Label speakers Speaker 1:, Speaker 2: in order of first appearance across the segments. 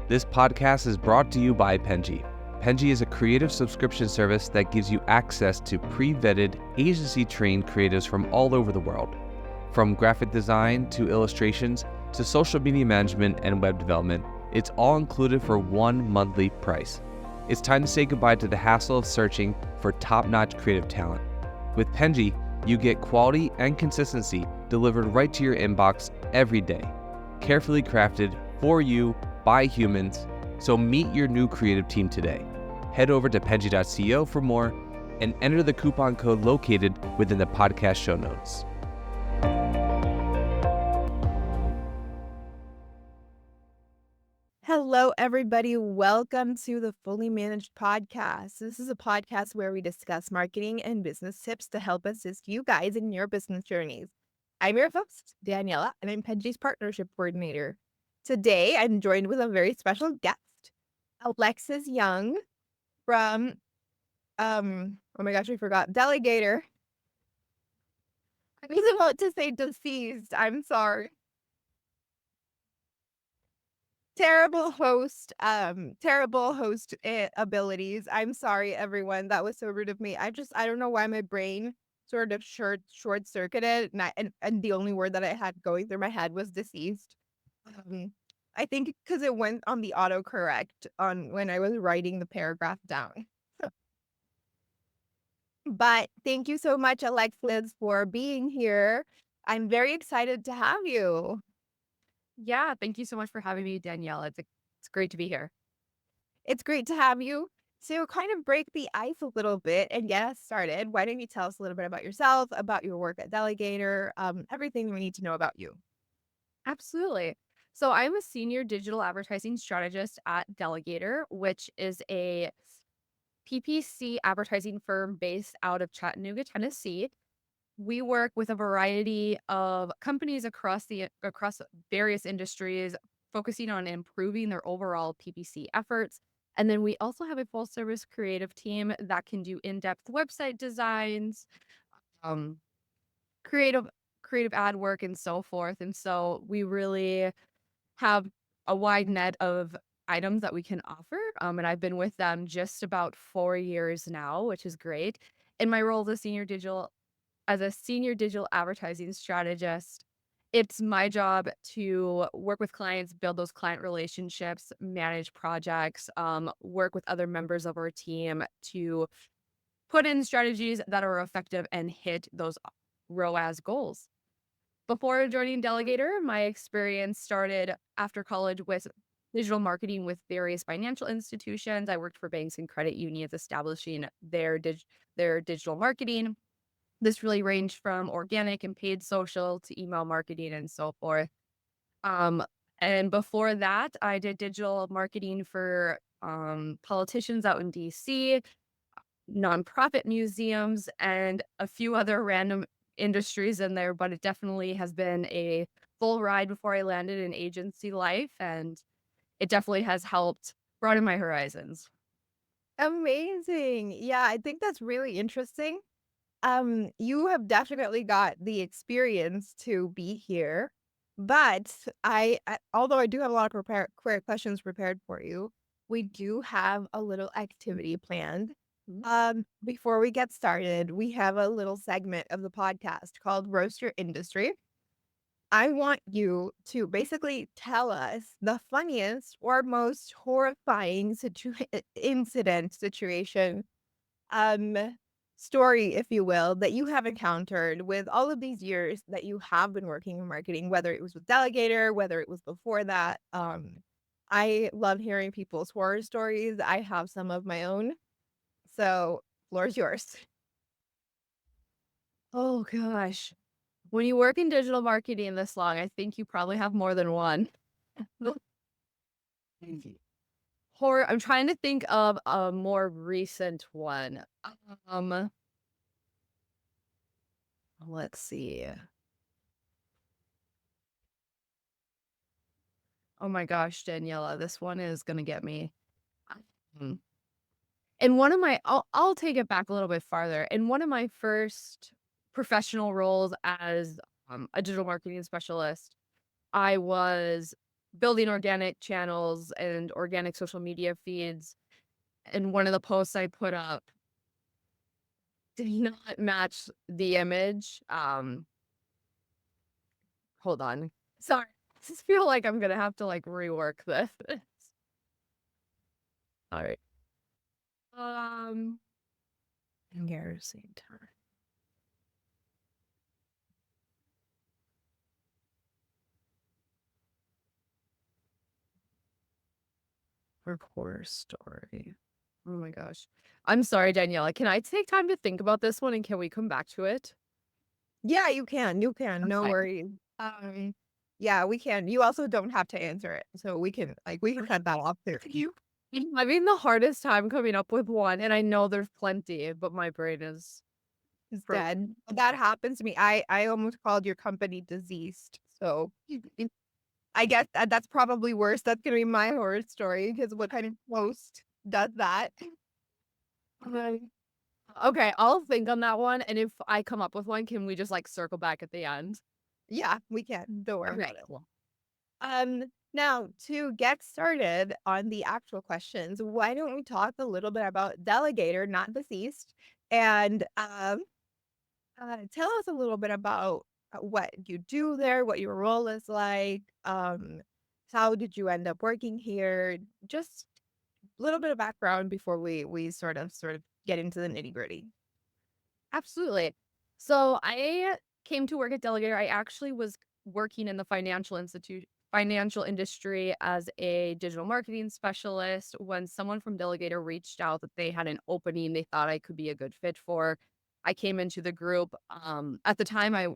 Speaker 1: This podcast is brought to you by Penji. Penji is a creative subscription service that gives you access to pre-vetted, agency-trained creatives from all over the world. From graphic design to illustrations to social media management and web development, it's all included for one monthly price. It's time to say goodbye to the hassle of searching for top-notch creative talent. With Penji, you get quality and consistency delivered right to your inbox every day, carefully crafted for you by humans. So meet your new creative team today. Head over to penji.co for more and enter the coupon code located within the podcast show notes.
Speaker 2: Hello, everybody. Welcome to the Fully Managed Podcast. This is a podcast where we discuss marketing and business tips to help assist you guys in your business journeys. I'm your host, Daniela, and I'm Penji's partnership coordinator. Today, I'm joined with a very special guest, Alexis Young from, oh my gosh, I forgot, Delegator. I was about to say deceased. I'm sorry. Terrible host abilities. I'm sorry, everyone. That was so rude of me. I don't know why my brain sort of short circuited, and the only word that I had going through my head was deceased. Um, I think because it went on the autocorrect on when I was writing the paragraph down. But thank you so much, Alexis, for being here. I'm very excited to have you.
Speaker 3: Yeah, thank you so much for having me, Danielle. It's great to be here.
Speaker 2: It's great to have you. To kind of break the ice a little bit and get us started, why don't you tell us a little bit about yourself, about your work at Delegator, everything we need to know about you.
Speaker 3: Absolutely. So I'm a senior digital advertising strategist at Delegator, which is a PPC advertising firm based out of Chattanooga, Tennessee. We work with a variety of companies across various industries, focusing on improving their overall PPC efforts. And then we also have a full service creative team that can do in-depth website designs, um, creative creative ad work and so forth. And so we really have a wide net of items that we can offer. And I've been with them just about 4 years now, which is great. In my role as a senior digital advertising strategist, it's my job to work with clients, build those client relationships, manage projects, work with other members of our team to put in strategies that are effective and hit those ROAS goals. Before joining Delegator, my experience started after college with digital marketing with various financial institutions. I worked for banks and credit unions establishing their digital marketing. This really ranged from organic and paid social to email marketing and so forth. Um, and before that, I did digital marketing for politicians out in DC, nonprofit museums, and a few other random industries in there, but it definitely has been a full ride before I landed in agency life, and it definitely has helped broaden my horizons.
Speaker 2: Amazing. Yeah, I think that's really interesting. You have definitely got the experience to be here, but although I do have a lot of questions prepared for you, we do have a little activity planned.
Speaker 3: Mhm.
Speaker 2: Before we get started, we have a little segment of the podcast called Roast Your Industry. I want you to basically tell us the funniest or most horrifying situation, um, story, if you will, that you have encountered with all of these years that you have been working in marketing, whether it was with Delegator, whether it was before that. I love hearing people's horror stories. I have some of my own. So, floor's yours.
Speaker 3: Oh gosh. When you work in digital marketing this long, I think you probably have more than one. Horror. I'm trying to think of a more recent one. Um, let's see. Oh my gosh, Daniela, this one is gonna get me. Um, In one of my I'll take it back a little bit farther. In one of my first professional roles as a digital marketing specialist, I was building organic channels and organic social media feeds. And one of the posts I put up did not match the image. Hold on. Sorry. I just feel like I'm gonna have to like rework this. All right. Um,
Speaker 2: Embarrassing time. Reporter story.
Speaker 3: oh my gosh. I'm sorry, Daniela. Can I take time to think about this one and can we come back to it?
Speaker 2: Yeah, you can. You can. No
Speaker 3: Okay.
Speaker 2: worries. Yeah, we can. You also don't have to answer it. So we can cut that off too.
Speaker 3: You having the hardest time coming up with one, and I know there's plenty, but my brain is
Speaker 2: It's
Speaker 3: frozen.
Speaker 2: dead. That happens to me. I almost called your company diseased. So I guess that's probably worse. That's gonna be my horror story because what kind of post does that?
Speaker 3: Okay. Okay, I'll think on that one, and if I come up with one, can we just like circle back at the end?
Speaker 2: Yeah, we can. Don't worry
Speaker 3: Okay,
Speaker 2: about it.
Speaker 3: cool.
Speaker 2: Now to get started on the actual questions, why don't we talk a little bit about Delegator, not deceased, and tell us a little bit about what you do there, what your role is like. How did you end up working here? Just a little bit of background before we sort of get into the nitty gritty.
Speaker 3: Absolutely. So I came to work at Delegator. I actually was working in the financial industry as a digital marketing specialist when someone from Delegator reached out that they had an opening they thought I could be a good fit for. I came into the group. At the time I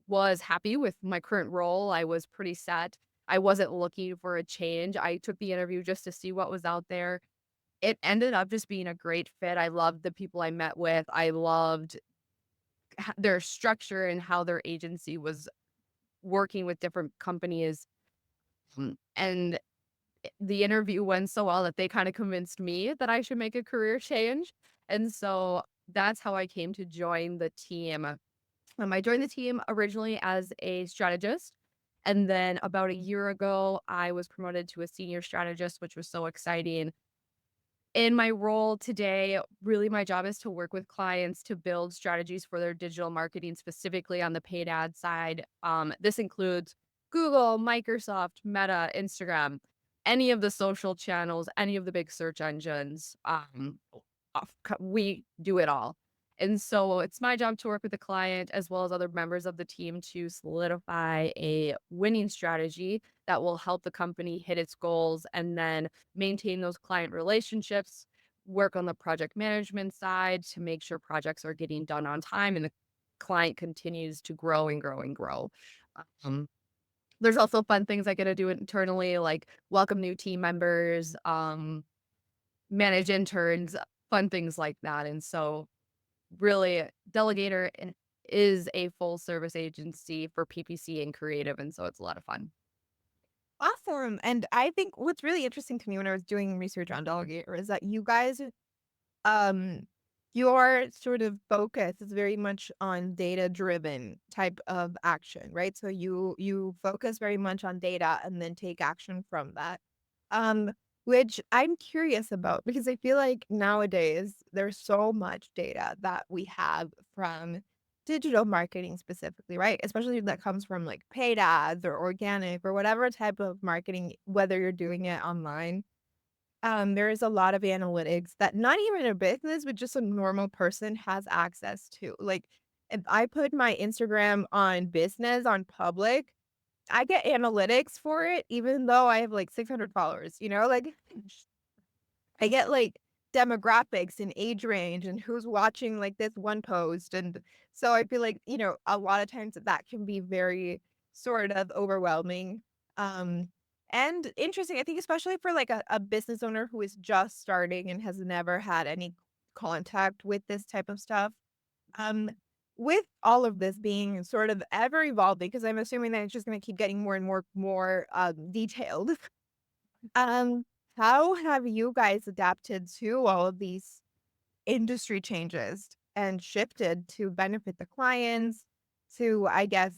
Speaker 3: was happy with my current role. I was pretty set. I wasn't looking for a change. I took the interview just to see what was out there. It ended up just being a great fit. I loved the people I met with. I loved their structure and how their agency was working with different companies. And the interview went so well that they kind of convinced me that I should make a career change. And so that's how I came to join the team. I joined the team originally as a strategist. And then about a year ago, I was promoted to a senior strategist, which was so exciting. In my role today, really my job is to work with clients to build strategies for their digital marketing, specifically on the paid ad side. This includes Google, Microsoft, Meta, Instagram, any of the social channels, any of the big search engines. We do it all. And so it's my job to work with the client as well as other members of the team to solidify a winning strategy that will help the company hit its goals and then maintain those client relationships, work on the project management side to make sure projects are getting done on time and the client continues to grow and grow and grow. Um, there's also fun things I get to do internally, like welcome new team members, manage interns, fun things like that. And so, really, is a full service agency for PPC and creative. And so, it's a lot of fun.
Speaker 2: Awesome. And I think what's really interesting to me when I was doing research on Delegator is that you guys, um, your sort of focus is very much on data driven type of action, right? So you focus very much on data and then take action from that. Um, which I'm curious about because I feel like nowadays there's so much data that we have from digital marketing specifically, right? Especially that comes from like paid ads or organic or whatever type of marketing, whether you're doing it online. There is a lot of analytics that not even a business, but just a normal person has access to. Like if I put my Instagram on business on public, I get analytics for it, even though I have like 600 followers, like I get like demographics and age range and who's watching like this one post. And so I feel like, a lot of times that can be very sort of overwhelming. Um, and interesting, I think, especially for like a business owner who is just starting and has never had any contact with this type of stuff. Um, with all of this being sort of ever evolving, because I'm assuming that it's just going to keep getting more and more detailed. Um, how have you guys adapted to all of these industry changes and shifted to benefit the clients, to, I guess,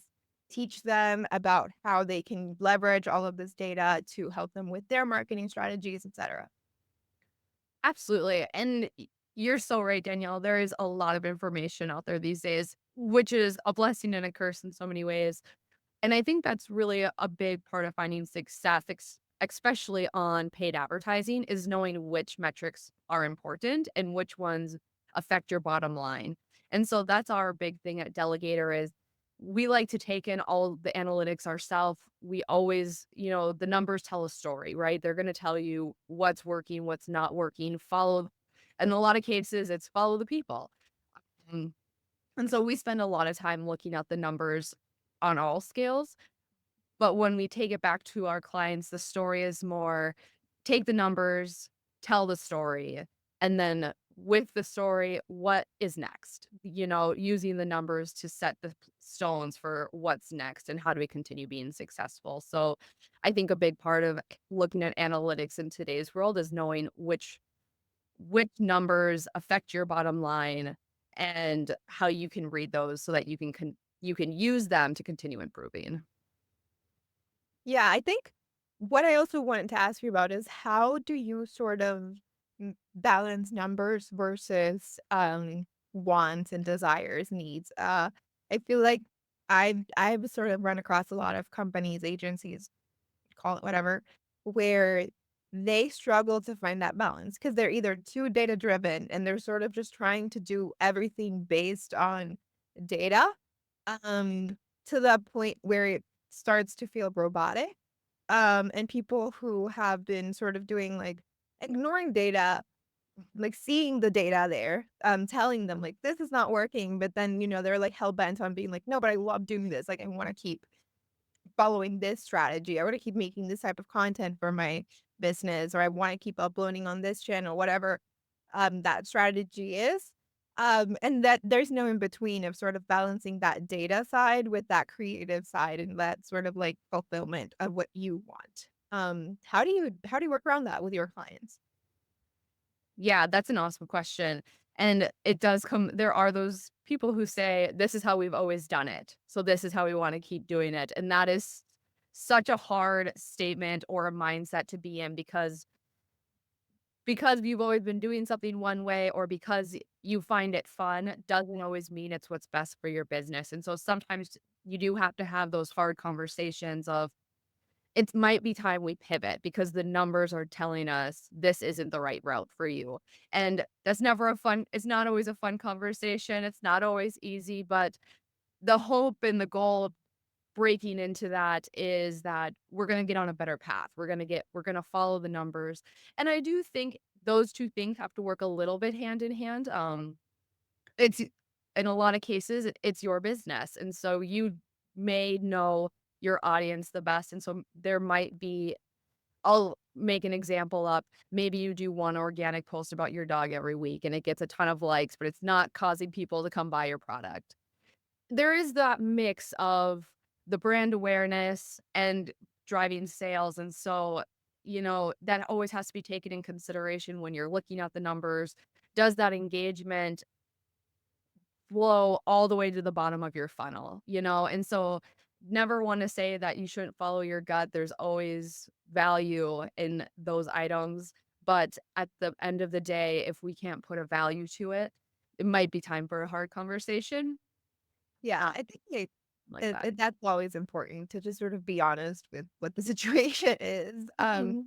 Speaker 2: teach them about how they can leverage all of this data to help them with their marketing strategies, etc.
Speaker 3: Absolutely. And you're so right, Danielle. There is a lot of information out there these days, which is a blessing and a curse in so many ways. And I think that's really a big part of finding success, especially on paid advertising, is knowing which metrics are important and which ones affect your bottom line. And so that's our big thing at Delegator is we like to take in all the analytics ourselves. We always, the numbers tell a story, right? They're going to tell you what's working, what's not working. In a lot of cases, it's follow the people. Mm. And so we spend a lot of time looking at the numbers on all scales, but when we take it back to our clients, the story is more take the numbers, tell the story, and then with the story, what is next? Using the numbers to set the stones for what's next and how do we continue being successful. So I think a big part of looking at analytics in today's world is knowing which numbers affect your bottom line and how you can read those so that you can use them to continue improving.
Speaker 2: Yeah, I think what I also wanted to ask you about is how do you sort of balance numbers versus wants and desires, needs? I feel like I've sort of run across a lot of companies, agencies, call it whatever, where they struggle to find that balance because they're either too data driven and they're sort of just trying to do everything based on data, um, to the point where it starts to feel robotic. And people who have been sort of doing like ignoring data, like seeing the data there, telling them like this is not working, but then they're like hell bent on being like, no, but I love doing this. Like I want to keep following this strategy. I want to keep making this type of content for my business, or I want to keep uploading on this channel, whatever that strategy is. And that there's no in between of sort of balancing that data side with that creative side and that sort of like fulfillment of what you want. How do you work around that with your clients?
Speaker 3: Yeah, that's an awesome question. And it does come there are those people who say, "This is how we've always done it. So this is how we wanna keep doing it." And that is such a hard statement or a mindset to be in because you've always been doing something one way or because you find it fun doesn't always mean it's what's best for your business. And so sometimes you do have to have those hard conversations of it might be time we pivot because the numbers are telling us this isn't the right route for you. And that's never it's not always a fun conversation. It's not always easy, but the hope and the goal of breaking into that is that we're going to get on a better path. We're going to follow the numbers. And I do think those two things have to work a little bit hand in hand. It's in a lot of cases, it's your business, and so you may know your audience the best, and so there might be I'll make an example up. Maybe you do one organic post about your dog every week, and it gets a ton of likes, but it's not causing people to come buy your product. There is that mix of the brand awareness and driving sales, and so, that always has to be taken in consideration when you're looking at the numbers. Does that engagement flow all the way to the bottom of your funnel, And so never want to say that you shouldn't follow your gut. There's always value in those items. But at the end of the day, if we can't put a value to it, it might be time for a hard conversation
Speaker 2: Yeah, I think
Speaker 3: like that.
Speaker 2: that's always important to just sort of be honest with what the situation is.
Speaker 3: Mhm.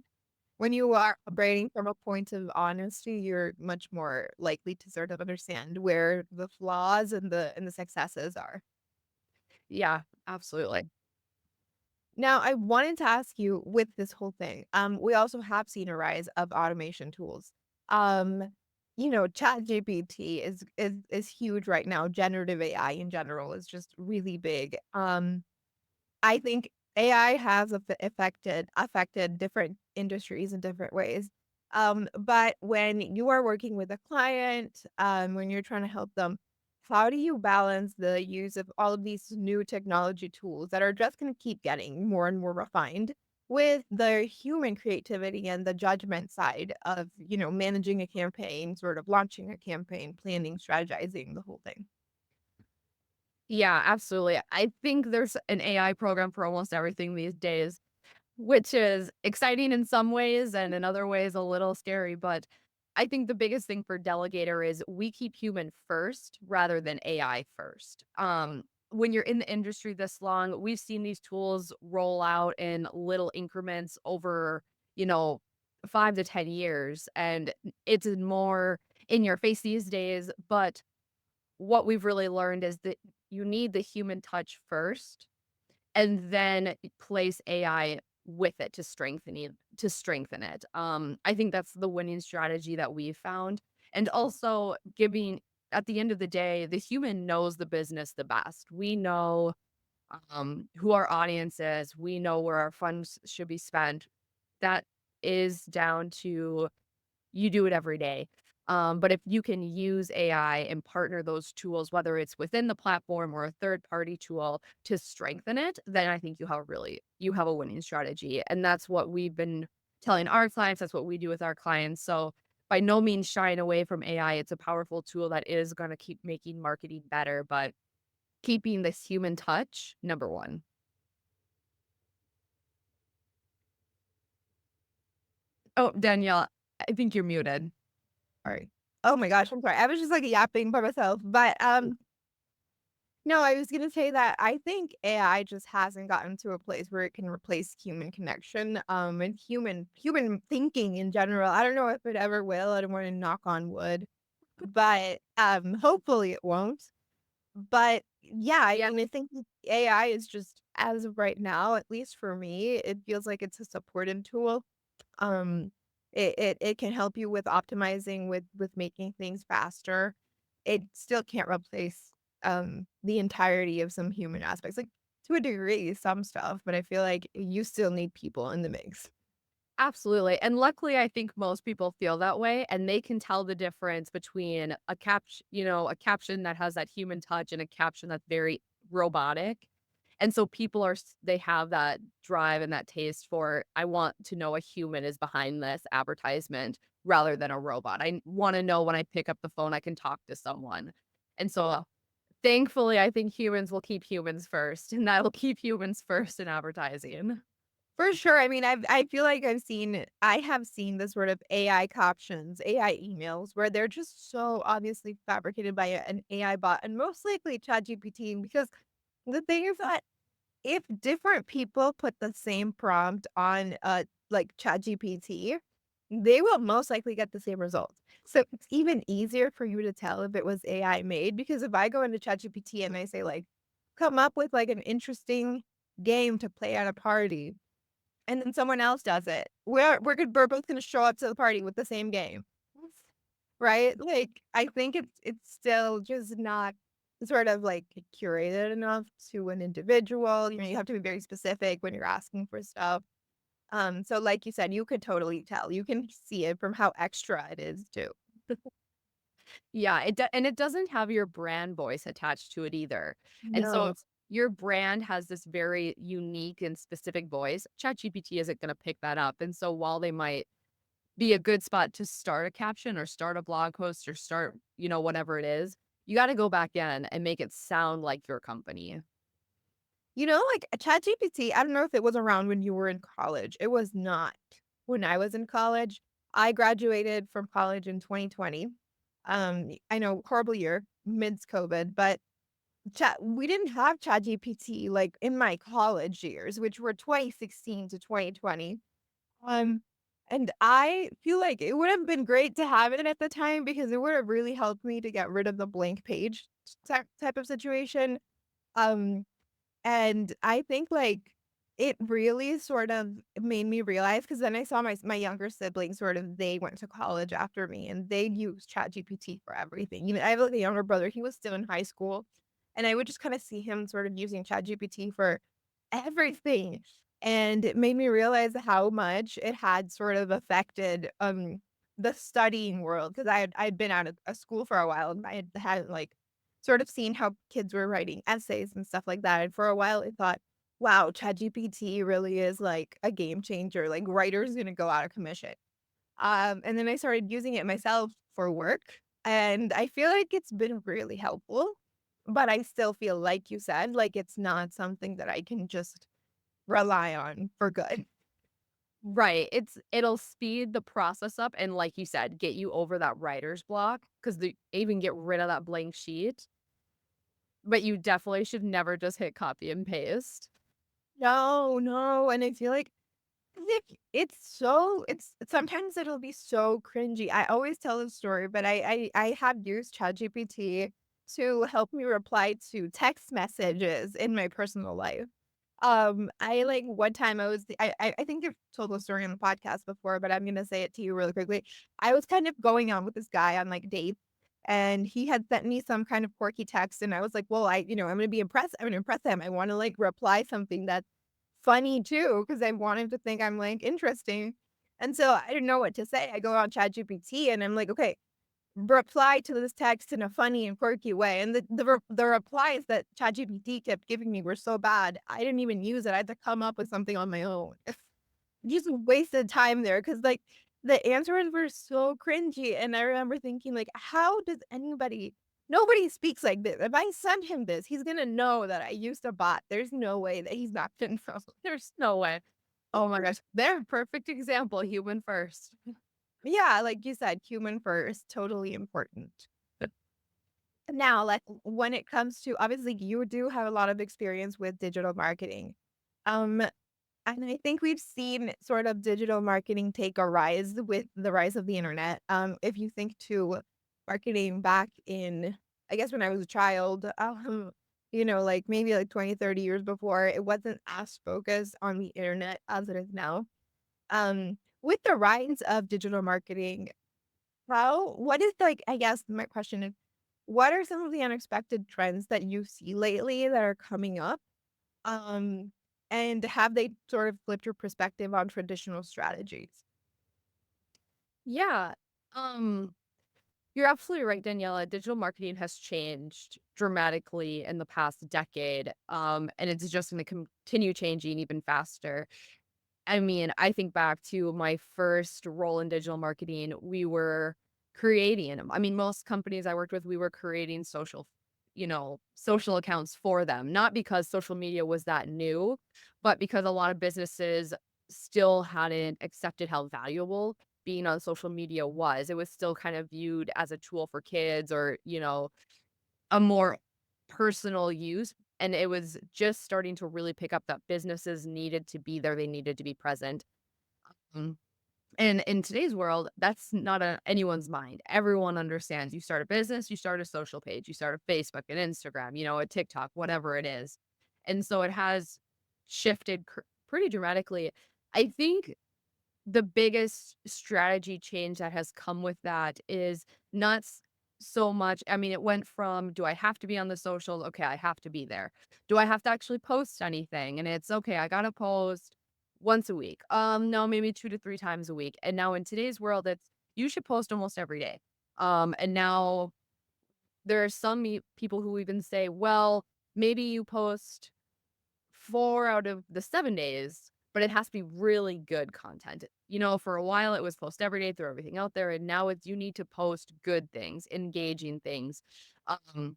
Speaker 2: When you are operating from a point of honesty, you're much more likely to sort of understand where the flaws and the successes are.
Speaker 3: Yeah, absolutely.
Speaker 2: Now, I wanted to ask you with this whole thing, we also have seen a rise of automation tools. Um, ChatGPT is huge right now. Generative AI in general is just really big. I think AI has affected different industries in different ways. But when you are working with a client, when you're trying to help them, how do you balance the use of all of these new technology tools that are just going to keep getting more and more refined with the human creativity and the judgment side of, managing a campaign, sort of launching a campaign, planning, strategizing, the whole thing?
Speaker 3: Yeah, absolutely. I think there's an AI program for almost everything these days, which is exciting in some ways and in other ways a little scary. But I think the biggest thing for Delegator is we keep human first rather than AI first. When you're in the industry this long, we've seen these tools roll out in little increments over, you know, 5 to 10 years. And it's more in your face these days. But what we've really learned is that you need the human touch first and then place AI with it to strengthen it. I think that's the winning strategy that we've found. And also giving at the end of the day, the human knows the business the best. We know who our audience is. We know where our funds should be spent. That is down to you do it every day. But if you can use AI and partner those tools, whether it's within the platform or a third party tool to strengthen it, then I think you have a winning strategy. And that's what we've been telling our clients. That's what we do with our clients. So by no means shying away from AI. It's a powerful tool that is going to keep making marketing better, but keeping this human touch, number one. Oh, Danielle, I think you're muted.
Speaker 2: Sorry. Oh my gosh, I'm sorry. I was just like yapping by myself. But no, I was gonna say that I think AI just hasn't gotten to a place where it can replace human connection, and human thinking in general. I don't know if it ever will. I don't want to knock on wood, but hopefully it won't. But yeah, I
Speaker 3: Yeah,
Speaker 2: mean, I think that AI is just as of right now, at least for me, it feels like it's a supportive tool. Um, it can help you with optimizing, with making things faster. It still can't replace, the entirety of some human aspects, like, to a degree, some stuff, but I feel like you still need people in the mix.
Speaker 3: absolutely, and luckily, I think most people feel that way, and they can tell the difference between a caption that has that human touch and a caption that's very robotic, and so people they have that drive and that taste for, "I want to know a human is behind this advertisement rather than a robot. I wanna know when I pick up the phone, I can talk to someone." And so, thankfully, I think humans will keep humans first, and that'll keep humans first in advertising.
Speaker 2: For sure, I mean, I feel like I have seen the sort of AI captions, AI emails where they're just so obviously fabricated by an AI bot, and most likely ChatGPT, because the thing is that if different people put the same prompt on, like, ChatGPT, they will most likely get the same results. So, it's even easier for you to tell if it was AI made, because if I go into ChatGPT and I say, like, "Come up with, like, an interesting game to play at a party," and then someone else does it, we're both gonna show up to the party with the same game. Right? Like, I think it's still just not sort of, like, curated enough to an individual. You have to be very specific when you're asking for stuff. So like you said, you could totally tell. You can see it from how extra it is too.
Speaker 3: Yeah, and it doesn't have your brand voice attached to it either. And so
Speaker 2: No.
Speaker 3: if your brand has this very unique and specific voice, ChatGPT isn't gonna pick that up. And so while they might be a good spot to start a caption or start a blog post or start, whatever it is, you gotta go back in and make it sound like your company.
Speaker 2: Like, ChatGPT, I don't know if it was around when you were in college. It was not when I was in college. I graduated from college in 2020. I know, horrible year, midst COVID, but we didn't have ChatGPT, like, in my college years, which were 2016 to 2020. Um, and I feel like it would have been great to have it at the time because it would have really helped me to get rid of the blank page type of situation. Um, and I think, like, it really sort of made me realize, because then I saw my younger siblings sort of they went to college after me, and they used ChatGPT for everything. I have, like, a younger brother, he was still in high school, and I would just kinda see him sort of using ChatGPT for everything, and it made me realize how much it had sort of affected, the studying world, because I'd been out of a school for a while, and I hadn't, like, sort of seen how kids were writing essays and stuff like that, and for a while I thought, "Wow, ChatGPT really is, like, a game changer, like, writers gonna go out of commission." And then I started using it myself for work, and I feel like it's been really helpful. but I still feel like you said, like it's not something that I can just rely on for good.
Speaker 3: Right, it'll speed the process up and, like you said, get you over that writer's block, 'cause the even get rid of that blank sheet, but you definitely should never just hit copy and paste.
Speaker 2: No, no, and I feel like if it's sometimes it'll be so cringy. I always tell this story, but I have used ChatGPT to help me reply to text messages in my personal life. I like one time I was I think you've told the story on the podcast before, but I'm gonna say it to you really quickly. I was kind of going on with this guy on like dates, and he had sent me some kind of quirky text, and I was like, well, I'm gonna be impressed. I'm gonna impress him. I want to like reply something that's funny too, because I want him to think I'm like interesting. And so I didn't know what to say. I go on ChatGPT and I'm like, okay, reply to this text in a funny and quirky way, and the replies that ChatGPT kept giving me were so bad, I didn't even use it, I had to come up with something on my own. Just wasted time there because like, the answers were so cringy, and I remember thinking, like, "How does anybody nobody speaks like this. If I send him this, he's gonna know that I used a bot. There's no way that he's not gonna know."
Speaker 3: There's no way. Oh my gosh, they're a perfect example, human first.
Speaker 2: Yeah, like you said, human first, totally important. Now, like, when it comes to obviously, you do have a lot of experience with digital marketing. Um, and I think we've seen sort of digital marketing take a rise with the rise of the internet. If you think to marketing back in, I guess when I was a child, like maybe like 20, 30 years before, it wasn't as focused on the internet as it is now. With the rise of digital marketing, what is like, I guess my question is, what are some of the unexpected trends that you see lately that are coming up? Um, and have they sort of flipped your perspective on traditional strategies?
Speaker 3: Yeah, you're absolutely right, Daniela. Digital marketing has changed dramatically in the past decade, and it's just gonna continue changing even faster. I mean, I think back to my first role in digital marketing, we were creating I mean, most companies I worked with, we were creating social accounts for them, not because social media was that new, but because a lot of businesses still hadn't accepted how valuable being on social media was. It was still kind of viewed as a tool for kids or, a more personal use, and it was just starting to really pick up that businesses needed to be there, they needed to be present. Mm, and in today's world, that's not on anyone's mind. Everyone understands you start a business, you start a social page, you start a Facebook, an Instagram, a TikTok, whatever it is. And so it has shifted pretty dramatically. I think the biggest strategy change that has come with that is not so much. I mean, it went from, do I have to be on the social? Okay, I have to be there. Do I have to actually post anything? And it's okay, I gotta post once a week. No, maybe 2 to 3 times a week. And now in today's world, it's you should post almost every day. And now there are some people who even say, well, maybe you post 4 out of the 7 days, but it has to be really good content. For a while, it was post every day, throw everything out there, and now it's you need to post good things, engaging things. Um,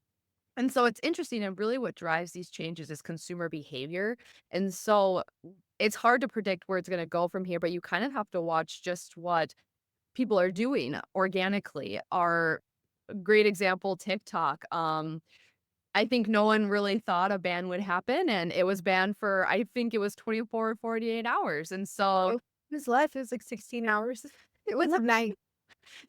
Speaker 3: and so it's interesting, and really what drives these changes is consumer behavior. And so it's hard to predict where it's gonna go from here, but you kind of have to watch just what people are doing organically. Our great example, TikTok. I think no one really thought a ban would happen, and it was banned for I think it was 24 or 48 hours, and so
Speaker 2: Oh, his life is like 16 hours. It was a night.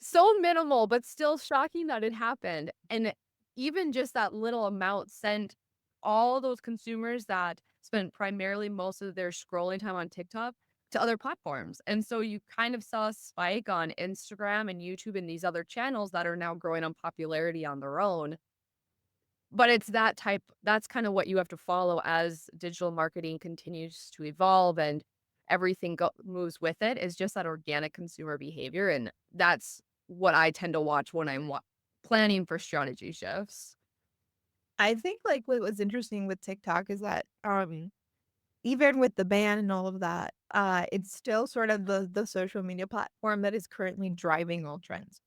Speaker 3: so minimal, but still shocking that it happened, and even just that little amount sent all those consumers that spent primarily most of their scrolling time on TikTok to other platforms, and so you kind of saw a spike on Instagram and YouTube and these other channels that are now growing on popularity on their own. But it's that's kinda what you have to follow as digital marketing continues to evolve and everything moves with it, is just that organic consumer behavior, and that's what I tend to watch when I'm planning for strategy shifts.
Speaker 2: I think like what was interesting with TikTok is that even with the ban and all of that, it's still sort of the social media platform that is currently driving all trends.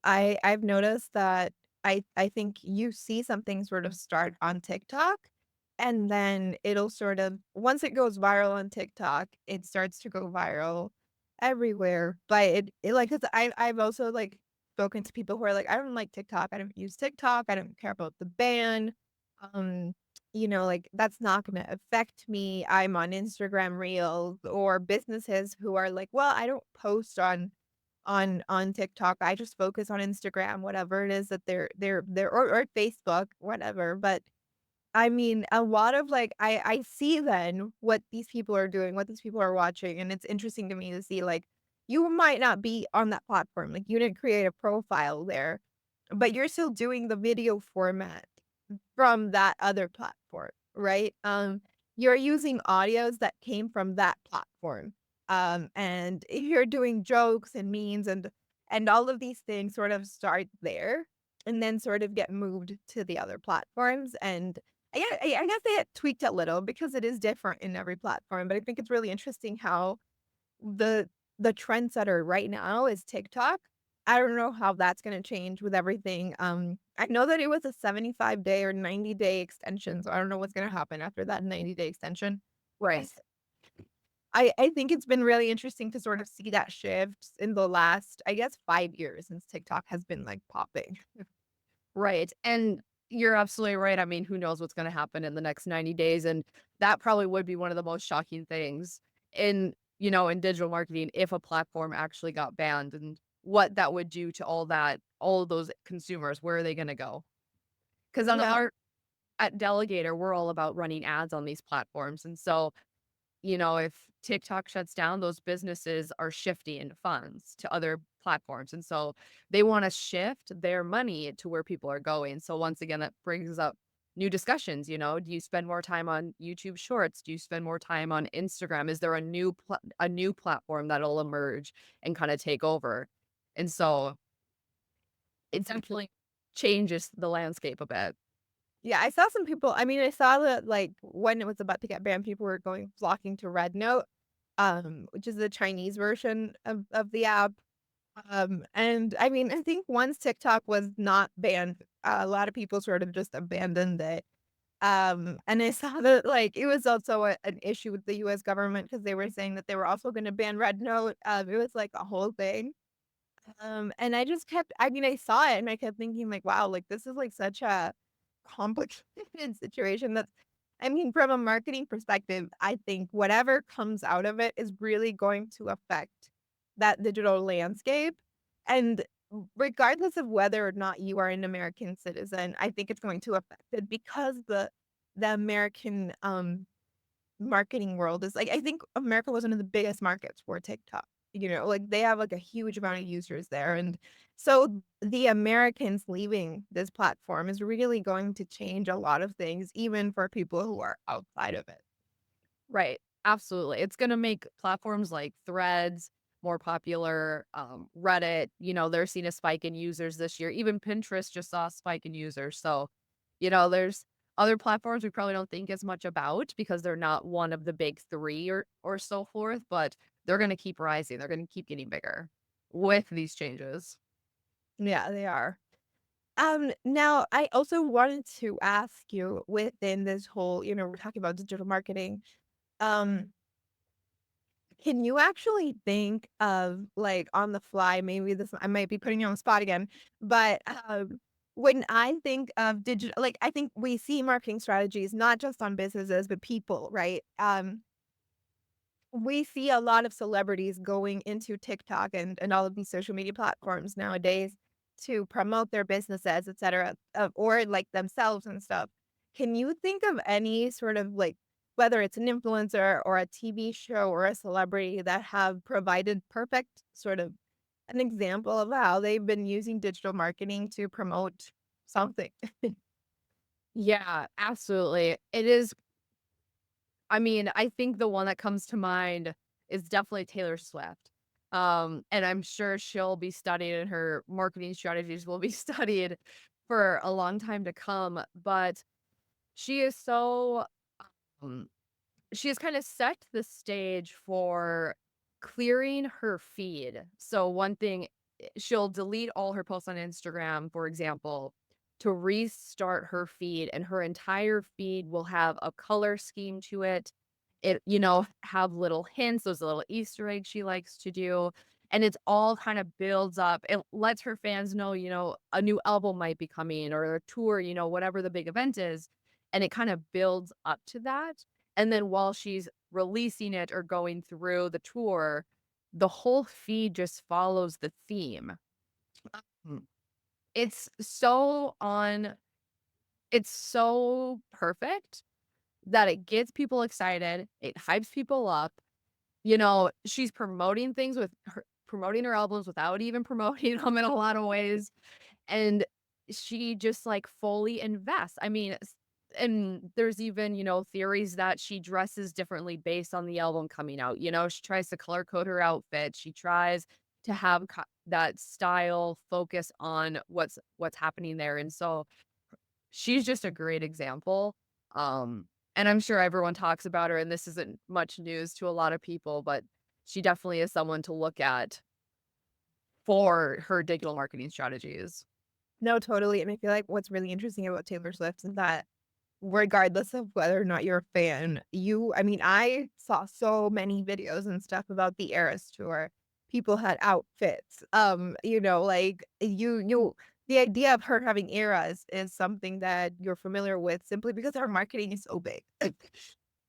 Speaker 2: I've noticed that I think you see something sort of start on TikTok, and then it'll sort of once it goes viral on TikTok, it starts to go viral everywhere. But it like 'cause I've also like spoken to people who are like, I don't like TikTok. I don't use TikTok. I don't care about the ban. Um, like that's not gonna affect me. I'm on Instagram Reels or businesses who are like, well, I don't post on TikTok. I just focus on Instagram, whatever it is that they're or Facebook, whatever. But I mean, a lot of like I see then what these people are doing, what these people are watching, and it's interesting to me to see like you might not be on that platform. Like you didn't create a profile there, but you're still doing the video format from that other platform, right? You're using audios that came from that platform. And if you're doing jokes and memes and all of these things sort of start there and then sort of get moved to the other platforms. And I guess they had tweaked a little because it is different in every platform, but I think it's really interesting how the the trendsetter right now is TikTok. I don't know how that's gonna change with everything. I know that it was a 75-day or 90-day extension, so I don't know what's gonna happen after that 90-day extension.
Speaker 3: Right.
Speaker 2: Yes. I think it's been really interesting to sort of see that shift in the last, I guess, 5 years since TikTok has been, like, popping.
Speaker 3: Right. And you're absolutely right. I mean, who knows what's going to happen in the next 90 days? And that probably would be one of the most shocking things in digital marketing if a platform actually got banned and what that would do to all of those consumers. Where are they going to go? Because on
Speaker 2: Yeah.
Speaker 3: our at Delegator, we're all about running ads on these platforms. And so, if TikTok shuts down, those businesses are shifting funds to other platforms. And so they want to shift their money to where people are going. So once again, that brings up new discussions. Do you spend more time on YouTube Shorts? Do you spend more time on Instagram? Is there a new platform that'll emerge and kind of take over? And so it definitely changes the landscape a bit.
Speaker 2: Yeah, I saw some people I mean, I saw that, like, when it was about to get banned, people were flocking to Red Note, which is the Chinese version of the app. And I mean, I think once TikTok was not banned, a lot of people sort of just abandoned it. And I saw that, like, it was also an issue with the US government because they were saying that they were also gonna ban Red Note. It was, like, a whole thing. And I just kept I mean, I saw it and I kept thinking like, "Wow, like, this is, like, such a complicated situation that's I mean, from a marketing perspective, I think whatever comes out of it is really going to affect that digital landscape, and regardless of whether or not you are an American citizen, I think it's going to affect it because the American, marketing world is like I think America was one of the biggest markets for TikTok. Like they have like a huge amount of users there. And so the Americans leaving this platform is really going to change a lot of things, even for people who are outside of it.
Speaker 3: Right. Absolutely. It's gonna make platforms like Threads more popular. Reddit, they're seeing a spike in users this year. Even Pinterest just saw a spike in users. So, there's other platforms we probably don't think as much about because they're not one of the big three or so forth, but they're gonna keep rising. They're gonna keep getting bigger with these changes.
Speaker 2: Yeah, they are. Now I also wanted to ask you within this whole, we're talking about digital marketing. Um, Can you actually think of, like, on the fly, maybe this I might be putting you on the spot again, but, when I think of digital like, I think we see marketing strategies not just on businesses, but people, right? We see a lot of celebrities going into TikTok and all of these social media platforms nowadays to promote their businesses, etcetera, or, like, themselves and stuff. Can you think of any sort of, like, whether it's an influencer or a TV show or a celebrity that have provided perfect sort of an example of how they've been using digital marketing to promote something?
Speaker 3: Yeah, absolutely. It is I mean, I think the one that comes to mind is definitely Taylor Swift. And I'm sure she'll be studied and her marketing strategies will be studied for a long time to come. But she is so, um, she has kind of set the stage for clearing her feed. So, one thing, she'll delete all her posts on Instagram, for example, to restart her feed, and her entire feed will have a color scheme to it. It, have little hints, those little Easter eggs she likes to do. And it's all kind of builds up. It lets her fans know, a new album might be coming or a tour, whatever the big event is. And it kind of builds up to that. And then while she's releasing it or going through the tour, the whole feed just follows the theme. Mm. It's so on it's so perfect that it gets people excited, it hypes people up. She's promoting her albums without even promoting them in a lot of ways, and she just, like, fully invests. I mean, and there's even, theories that she dresses differently based on the album coming out. She tries to color code her outfit, she tries to have that style focus on what's happening there, and so she's just a great example. And I'm sure everyone talks about her, and this isn't much news to a lot of people, but she definitely is someone to look at for her digital marketing strategies.
Speaker 2: No, totally. And I feel like what's really interesting about Taylor Swift is that regardless of whether or not you're a fan, I mean, I saw so many videos and stuff about the Eras tour. People had outfits. Like the idea of her having eras is something that you're familiar with simply because our marketing is so big.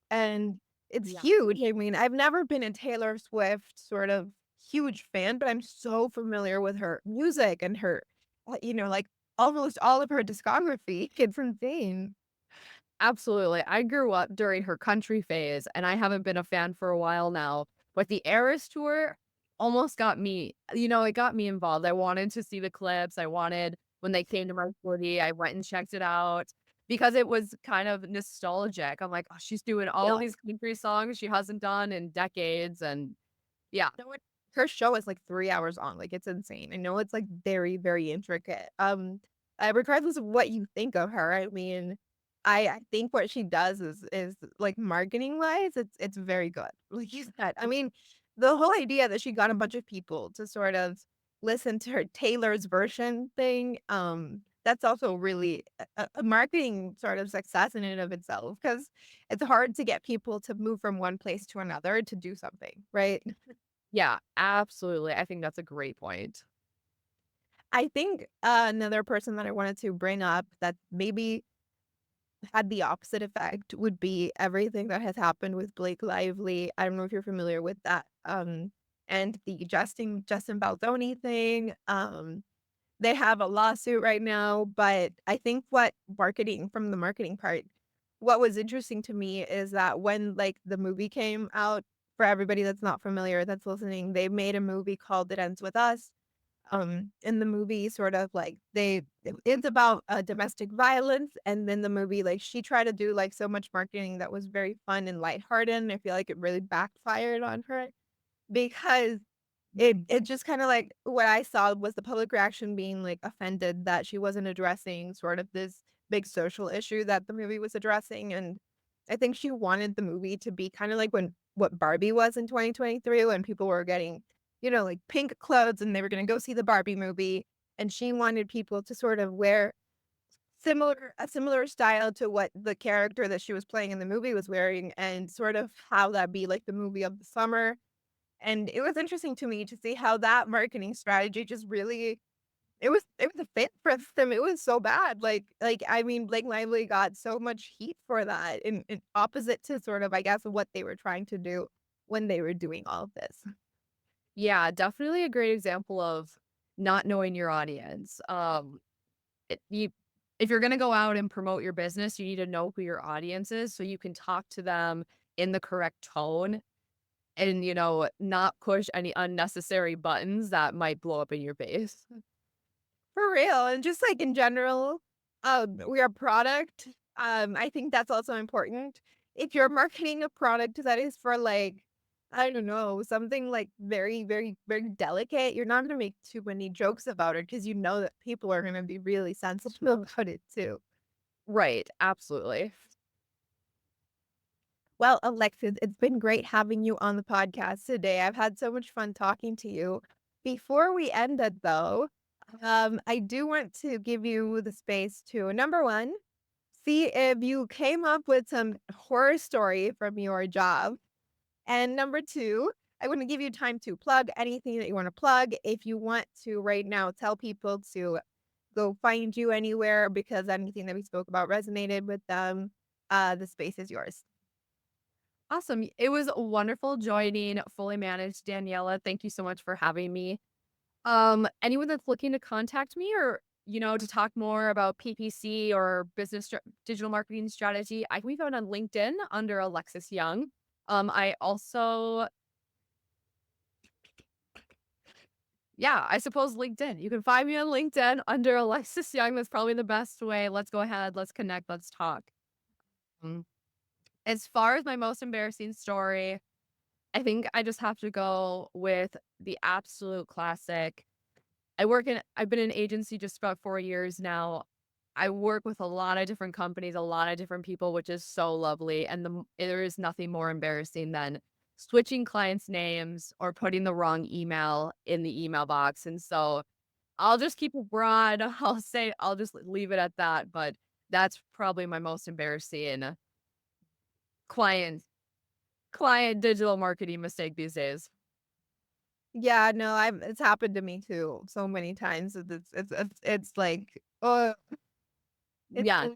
Speaker 2: And it's
Speaker 3: Yeah.
Speaker 2: huge. I mean, I've never been a Taylor Swift sort of huge fan, but I'm so familiar with her music and her, like almost all of her discography. It's insane.
Speaker 3: Absolutely. I grew up during her country phase, and I haven't been a fan for a while now, but the Eras tour almost got me, it got me involved. I wanted to see the clips. I wanted when they came to my city, I went and checked it out because it was kind of nostalgic. I'm like, "Oh, she's doing all
Speaker 2: Yeah.
Speaker 3: these country songs she hasn't done in decades," and yeah.
Speaker 2: No, her show is like 3 hours long, like, it's insane. I know it's, like, very, very intricate. Regardless of what you think of her, I mean, I think what she does is, like, marketing-wise, it's very good. Like you said, I mean, the whole idea that she got a bunch of people to sort of listen to her Taylor's version thing, that's also really a marketing sort of success in and of itself because it's hard to get people to move from one place to another to do something, right?
Speaker 3: Yeah, absolutely. I think that's a great point.
Speaker 2: I think, another person that I wanted to bring up that maybe had the opposite effect would be everything that has happened with Blake Lively. I don't know if you're familiar with that, and the Justin Baldoni thing. They have a lawsuit right now, but I think from the marketing part, what was interesting to me is that when, like, the movie came out, for everybody that's not familiar that's listening, they made a movie called It Ends With Us. In the movie, sort of like it's about domestic violence, and then the movie, like she tried to do like so much marketing that was very fun and lighthearted, and I feel like it really backfired on her because it just kinda like what I saw was the public reaction being, like, offended that she wasn't addressing sort of this big social issue that the movie was addressing, and I think she wanted the movie to be kinda like what Barbie was in 2023 when people were getting, like, pink clothes and they were gonna go see the Barbie movie, and she wanted people to sort of wear a similar style to what the character that she was playing in the movie was wearing and sort of how that be, like, the movie of the summer. And it was interesting to me to see how that marketing strategy just really it was a fit for them. It was so bad. I mean, Blake Lively got so much heat for that in opposite to sort of, I guess, what they were trying to do when they were doing all of this.
Speaker 3: Yeah, definitely a great example of not knowing your audience. It, you, if you're going to go out and promote your business, you need to know who your audience is so you can talk to them in the correct tone and, not push any unnecessary buttons that might blow up in your face.
Speaker 2: For real, and just, like, in general, we're a product, I think that's also important. If you're marketing a product that is for, like, I don't know, something, like, very, very, very delicate, you're not gonna make too many jokes about it because you know that people are gonna be really sensitive about it too.
Speaker 3: Right, absolutely.
Speaker 2: Well, Alexis, it's been great having you on the podcast today. I've had so much fun talking to you. Before we end it, though, I do want to give you the space to, number one, see if you came up with some horror story from your job. And number two, I want to give you time to plug anything that you want to plug. If you want to right now tell people to go find you anywhere because anything that we spoke about resonated with them, the space is yours.
Speaker 3: Awesome. It was wonderful joining Fully Managed, Daniela. Thank you so much for having me. Anyone that's looking to contact me or, to talk more about PPC or digital marketing strategy, I can be found on LinkedIn under Alexis Young. I also, yeah, I suppose LinkedIn. You can find me on LinkedIn under Alexis Young. That's probably the best way. Let's go ahead. Let's connect. Let's talk. Mm. As far as my most embarrassing story, I think I just have to go with the absolute classic. I've been in agency just about 4 years now. I work with a lot of different companies, a lot of different people, which is so lovely, and there is nothing more embarrassing than switching clients' names or putting the wrong email in the email box, and so I'll just keep it broad. I'll just leave it at that, but that's probably my most embarrassing client client digital marketing mistake these days.
Speaker 2: Yeah, no, I've it's happened to me too so many times. It's like, it's
Speaker 3: Yeah,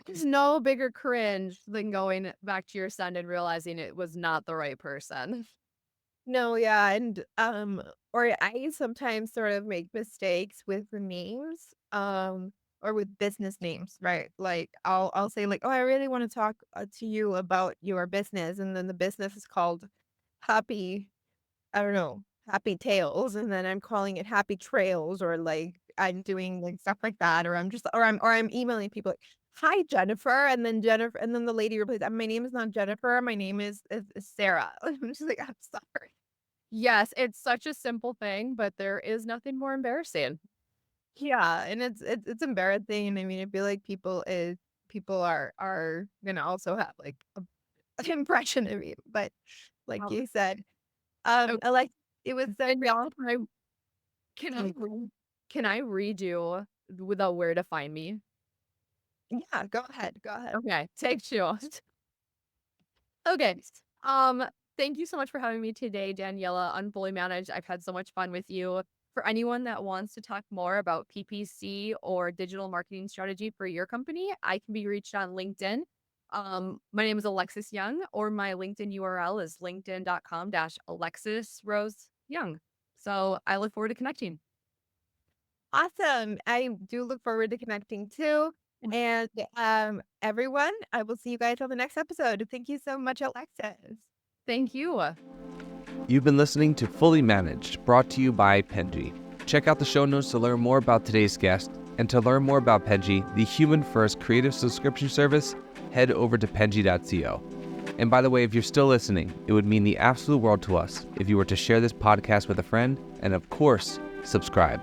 Speaker 3: there's no bigger cringe than going back to your son and realizing it was not the right person.
Speaker 2: no, yeah, and, or I sometimes sort of make mistakes with the names, or with business names, right? Like, I'll say like, "Oh, I really wanna talk, to you about your business," and then the business is called Happy I don't know, Happy Tails, and then I'm calling it Happy Trails, or, like, I'm doing, like, stuff like that, or I'm emailing people like, "Hi, Jennifer," and then the lady replies, "My name is not Jennifer, my name is Sarah." I'm just like, "I'm sorry."
Speaker 3: Yes, it's such a simple thing, but there is nothing more embarrassing.
Speaker 2: Yeah, and it's embarrassing, and I mean, I feel like people are gonna also have, like, an impression of you, but like
Speaker 3: Um,
Speaker 2: you said,
Speaker 3: oh,
Speaker 2: like, it was so
Speaker 3: and now can I can I read you without where to find me?
Speaker 2: yeah, go ahead.
Speaker 3: Okay, take two. Okay. Um, Thank you so much for having me today, Daniela, on Fully Managed. I've had so much fun with you. For anyone that wants to talk more about PPC or digital marketing strategy for your company, I can be reached on LinkedIn. My name is Alexis Young, or my LinkedIn URL is linkedin.com/Alexis Rose Young. So I look forward to connecting.
Speaker 2: Awesome. I do look forward to connecting too. And everyone, I will see you guys on the next episode. Thank you so much, Alexis.
Speaker 3: Thank you.
Speaker 1: You've been listening to Fully Managed, brought to you by Penji. Check out the show notes to learn more about today's guest, and to learn more about Penji, the human-first creative subscription service, head over to penji.co. And by the way, if you're still listening, it would mean the absolute world to us if you were to share this podcast with a friend, and of course, subscribe.